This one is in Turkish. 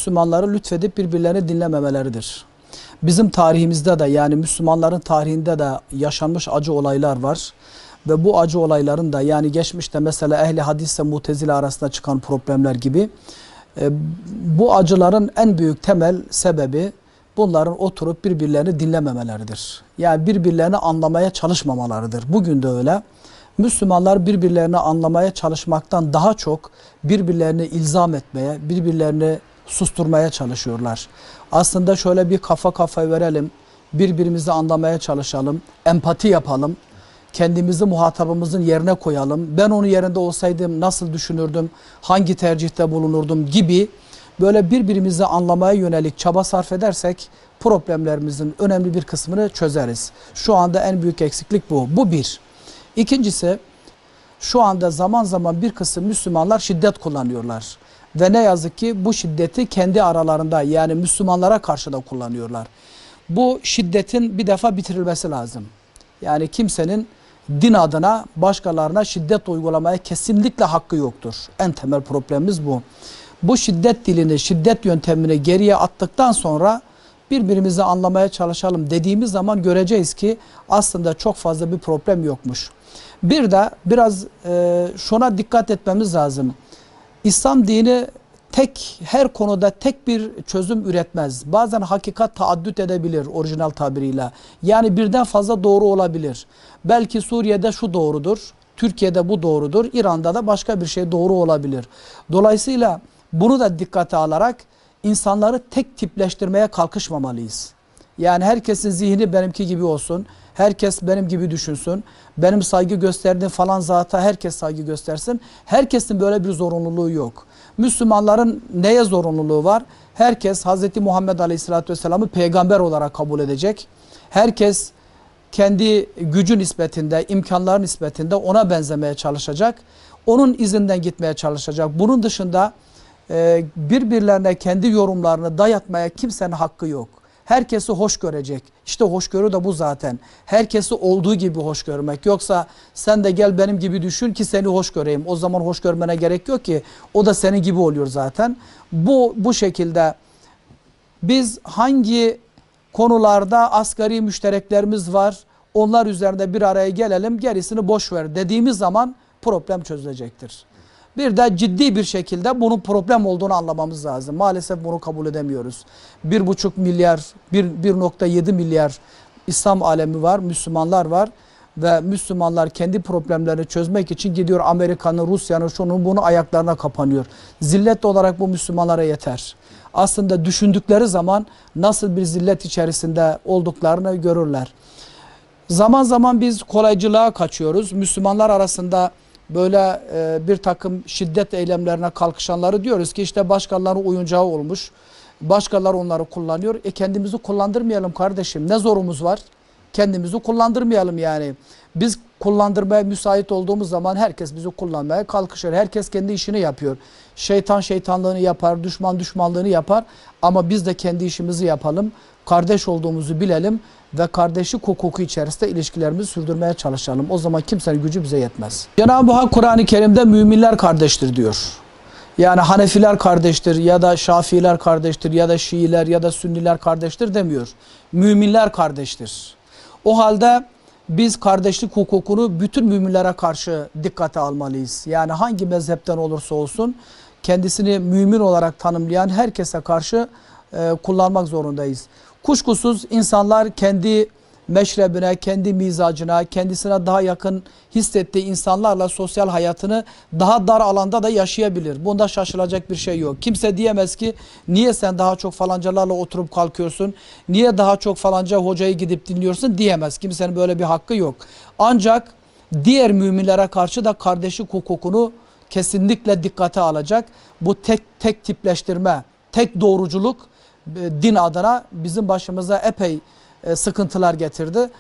Müslümanları lütfedip birbirlerini dinlememeleridir. Bizim tarihimizde de, yani Müslümanların tarihinde de yaşanmış acı olaylar var. Ve bu acı olayların da, yani geçmişte mesela ehli hadisle mutezile arasında çıkan problemler gibi, bu acıların en büyük temel sebebi bunların oturup birbirlerini dinlememeleridir. Yani birbirlerini anlamaya çalışmamalarıdır. Bugün de öyle. Müslümanlar birbirlerini anlamaya çalışmaktan daha çok birbirlerini ilzam etmeye, birbirlerini susturmaya çalışıyorlar. Aslında şöyle bir kafa kafaya verelim, birbirimizi anlamaya çalışalım, empati yapalım, kendimizi muhatabımızın yerine koyalım. Ben onun yerinde olsaydım nasıl düşünürdüm, hangi tercihte bulunurdum gibi böyle birbirimizi anlamaya yönelik çaba sarf edersek problemlerimizin önemli bir kısmını çözeriz. Şu anda en büyük eksiklik bu. Bu bir. İkincisi, şu anda zaman zaman bir kısım Müslümanlar şiddet kullanıyorlar. Ve ne yazık ki bu şiddeti kendi aralarında, yani Müslümanlara karşı da kullanıyorlar. Bu şiddetin bir defa bitirilmesi lazım. Yani kimsenin din adına başkalarına şiddet uygulamaya kesinlikle hakkı yoktur. En temel problemimiz bu. Bu şiddet dilini, şiddet yöntemini geriye attıktan sonra birbirimizi anlamaya çalışalım dediğimiz zaman göreceğiz ki aslında çok fazla bir problem yokmuş. Bir de biraz şuna dikkat etmemiz lazım. İslam dini her konuda tek bir çözüm üretmez. Bazen hakikat taaddüt edebilir orijinal tabiriyle. Yani birden fazla doğru olabilir. Belki Suriye'de şu doğrudur, Türkiye'de bu doğrudur, İran'da da başka bir şey doğru olabilir. Dolayısıyla bunu da dikkate alarak insanları tek tipleştirmeye kalkışmamalıyız. Yani herkesin zihni benimki gibi olsun, herkes benim gibi düşünsün, benim saygı gösterdiğim falan zata herkes saygı göstersin. Herkesin böyle bir zorunluluğu yok. Müslümanların neye zorunluluğu var? Herkes Hz. Muhammed Aleyhisselatü Vesselam'ı peygamber olarak kabul edecek. Herkes kendi gücü nispetinde, imkanları nispetinde ona benzemeye çalışacak. Onun izinden gitmeye çalışacak. Bunun dışında birbirlerine kendi yorumlarını dayatmaya kimsenin hakkı yok. Herkesi hoş görecek. İşte hoşgörü de bu zaten. Herkesi olduğu gibi hoş görmek. Yoksa sen de gel benim gibi düşün ki seni hoş göreyim. O zaman hoş görmene gerek yok ki. O da senin gibi oluyor zaten. Bu şekilde biz hangi konularda asgari müştereklerimiz var, onlar üzerinde bir araya gelelim, gerisini boş ver dediğimiz zaman problem çözülecektir. Bir de ciddi bir şekilde bunun problem olduğunu anlamamız lazım. Maalesef bunu kabul edemiyoruz. 1,5 milyar, 1,7 milyar İslam alemi var, Müslümanlar var. Ve Müslümanlar kendi problemlerini çözmek için gidiyor Amerika'nın, Rusya'nın, şunun bunu ayaklarına kapanıyor. Zillet olarak bu Müslümanlara yeter. Aslında düşündükleri zaman nasıl bir zillet içerisinde olduklarını görürler. Zaman zaman biz kolaycılığa kaçıyoruz. Müslümanlar arasında böyle bir takım şiddet eylemlerine kalkışanları diyoruz ki işte başkalarının oyuncağı olmuş. Başkaları onları kullanıyor. Kendimizi kullandırmayalım kardeşim. Ne zorumuz var? Kendimizi kullandırmayalım yani. Biz kullandırmaya müsait olduğumuz zaman herkes bizi kullanmaya kalkışır. Herkes kendi işini yapıyor. Şeytan şeytanlığını yapar, düşman düşmanlığını yapar. Ama biz de kendi işimizi yapalım. Kardeş olduğumuzu bilelim ve kardeşlik hukuku içerisinde ilişkilerimizi sürdürmeye çalışalım. O zaman kimsenin gücü bize yetmez. Cenab-ı Hak Kur'an-ı Kerim'de müminler kardeştir diyor. Yani Hanefiler kardeştir ya da Şafiiler kardeştir ya da Şiiler ya da Sünniler kardeştir demiyor. Müminler kardeştir. O halde biz kardeşlik hukukunu bütün müminlere karşı dikkate almalıyız. Yani hangi mezhepten olursa olsun kendisini mümin olarak tanımlayan herkese karşı kullanmak zorundayız. Kuşkusuz insanlar kendi meşrebine, kendi mizacına, kendisine daha yakın hissettiği insanlarla sosyal hayatını daha dar alanda da yaşayabilir. Bunda şaşılacak bir şey yok. Kimse diyemez ki niye sen daha çok falancalarla oturup kalkıyorsun, niye daha çok falanca hocayı gidip dinliyorsun diyemez. Kimsenin böyle bir hakkı yok. Ancak diğer müminlere karşı da kardeşlik hukukunu kesinlikle dikkate alacak. Bu tek tipleştirme, tek doğruculuk din adına bizim başımıza epey sıkıntılar getirdi.